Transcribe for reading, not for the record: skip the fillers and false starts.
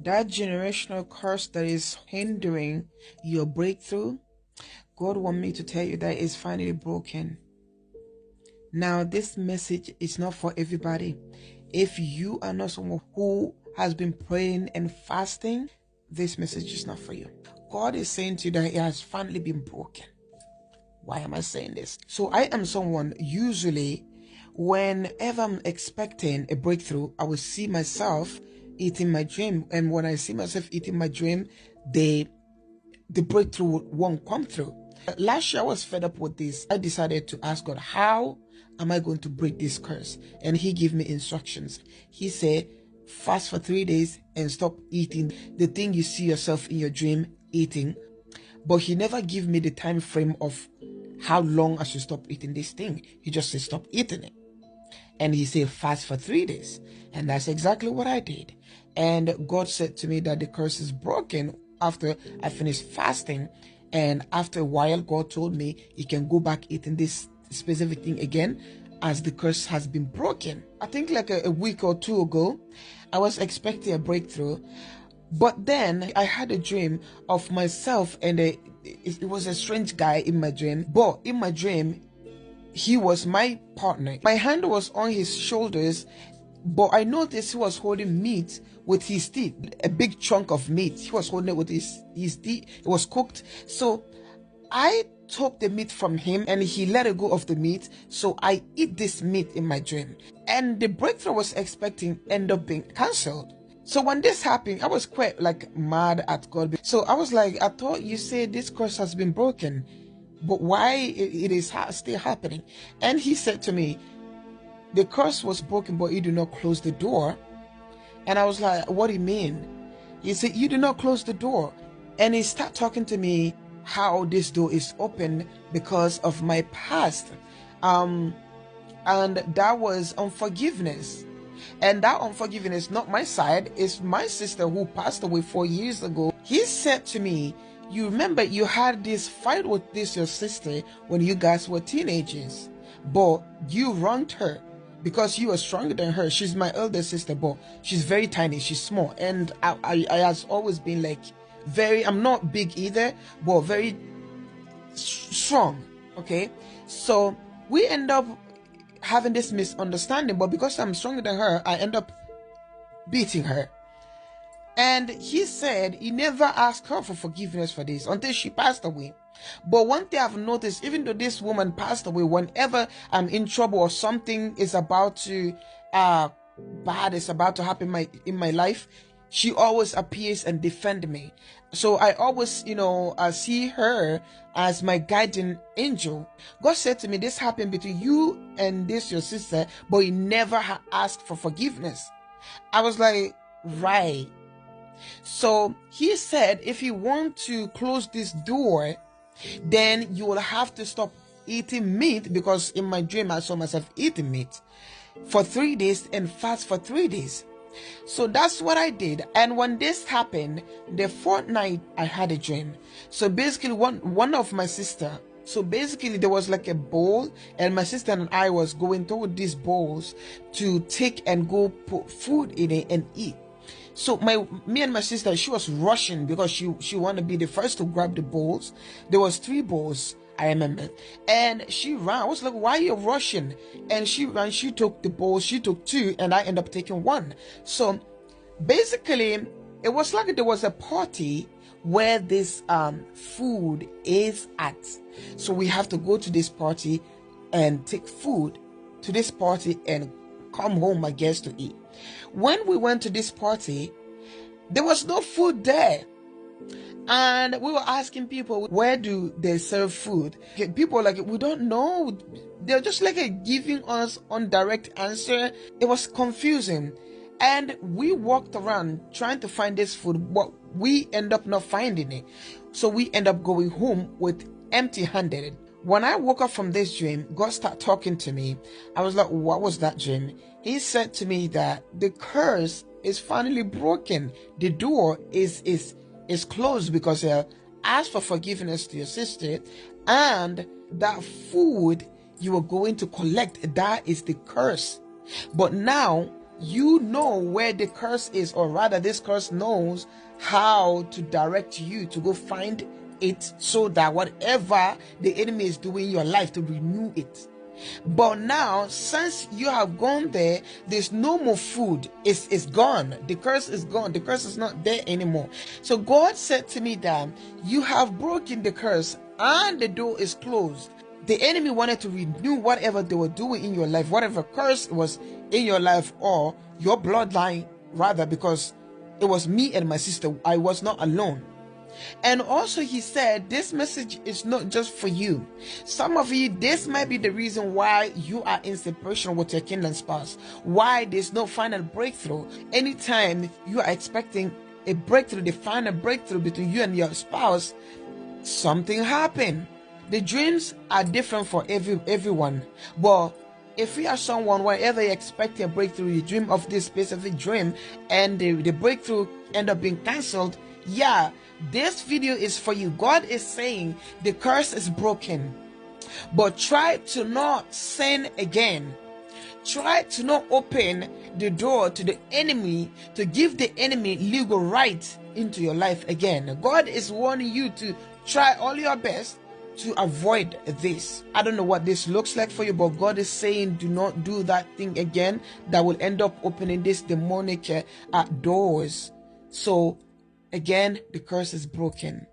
That generational curse that is hindering your breakthrough, God wants me to tell you that it's finally broken. Now, this message is not for everybody. If you are not someone who has been praying and fasting, this message is not for you. God is saying to you that it has finally been broken. Why am I saying this? So I am someone, usually, whenever I'm expecting a breakthrough, I will see myself eating my dream. And when I see myself eating my dream, the breakthrough won't come through. Last year, I was fed up with this. I decided to ask God, how am I going to break this curse? And he gave me instructions. He said, fast for 3 days and stop eating the thing you see yourself in your dream eating. But he never gave me the time frame of how long I should stop eating this thing. He just said, stop eating it. And he said, fast for 3 days. And that's exactly what I did. And God said to me that the curse is broken after I finished fasting. And after a while, God told me he can go back eating this specific thing again, as the curse has been broken. I think like a week or two ago, I was expecting a breakthrough. But then I had a dream of myself, and it was a strange guy in my dream. But in my dream, he was my partner. My hand was on his shoulders, but I noticed he was holding meat with his teeth, a big chunk of meat. He was holding it with his teeth. It was cooked. So I took the meat from him and he let it go of the meat. So I eat this meat in my dream. And the breakthrough I was expecting ended up being cancelled. So when this happened, I was quite like mad at God. So I was like, I thought you said this curse has been broken, but why it is still happening? And he said to me, the curse was broken, but you do not close the door. And I was like, what do you mean? He said, you do not close the door. And he started talking to me how this door is open because of my past. And that was unforgiveness. And that unforgiveness, not my side, is my sister who passed away 4 years ago. He said to me, you remember you had this fight with your sister when you guys were teenagers, but you wronged her because you were stronger than her. She's my elder sister, but she's very tiny, she's small. And I has always been like I'm not big either, but very strong. Okay, so we end up having this misunderstanding, but because I'm stronger than her, I end up beating her. And he said he never asked her for forgiveness for this until she passed away. But one thing I've noticed, even though this woman passed away, whenever I'm in trouble or something is about to bad is about to happen in my life, she always appears and defend me. So I always, see her as my guiding angel. God said to me, this happened between you and your sister, but he never asked for forgiveness. I was like, right. So he said, if you want to close this door, then you will have to stop eating meat, because in my dream I saw myself eating meat for 3 days and fast for 3 days. So that's what I did. And when this happened, the fourth night I had a dream. So basically one of my sister, so basically there was like a bowl, and my sister and I was going toward these bowls to take and go put food in it and eat. So me and my sister, she was rushing because she wanted to be the first to grab the bowls. There was 3 bowls, I remember, and she ran. I was like, why are you rushing? And she ran, she took the bowls, she took 2, and I ended up taking 1. So basically it was like there was a party where this food is at. So we have to go to this party and take food to this party and come home, I guess, to eat. When we went to this party, there was no food there. And we were asking people, where do they serve food? People were like, we don't know. They're just like giving us indirect answer. It was confusing. And we walked around trying to find this food, but we end up not finding it. So we end up going home with empty-handed. When I woke up from this dream, God started talking to me. I was like, what was that dream? He said to me that the curse is finally broken. The door is closed because asked for forgiveness to your sister, and that food you were going to collect, that is the curse. But now you know where the curse is, or rather this curse knows how to direct you to go find it, so that whatever the enemy is doing in your life, to renew it. But now, since you have gone there, there's no more food. It's gone. The curse is gone. The curse is not there anymore. So God said to me that you have broken the curse and the door is closed. The enemy wanted to renew whatever they were doing in your life, whatever curse was in your life, or your bloodline, rather, because it was me and my sister. I was not alone. And also he said, this message is not just for you. Some of you, this might be the reason why you are in separation with your kingdom spouse, why there's no final breakthrough. Anytime you are expecting a breakthrough, the final breakthrough between you and your spouse, something happened. The dreams are different for everyone, but if you are someone, wherever you expect a breakthrough, you dream of this specific dream and the breakthrough end up being cancelled, yeah, this video is for you. God is saying the curse is broken, but try to not sin again. Try to not open the door to the enemy, to give the enemy legal right into your life again. God is warning you to try all your best to avoid this. I don't know what this looks like for you, but God is saying do not do that thing again that will end up opening these demonic doors. So again, the curse is broken.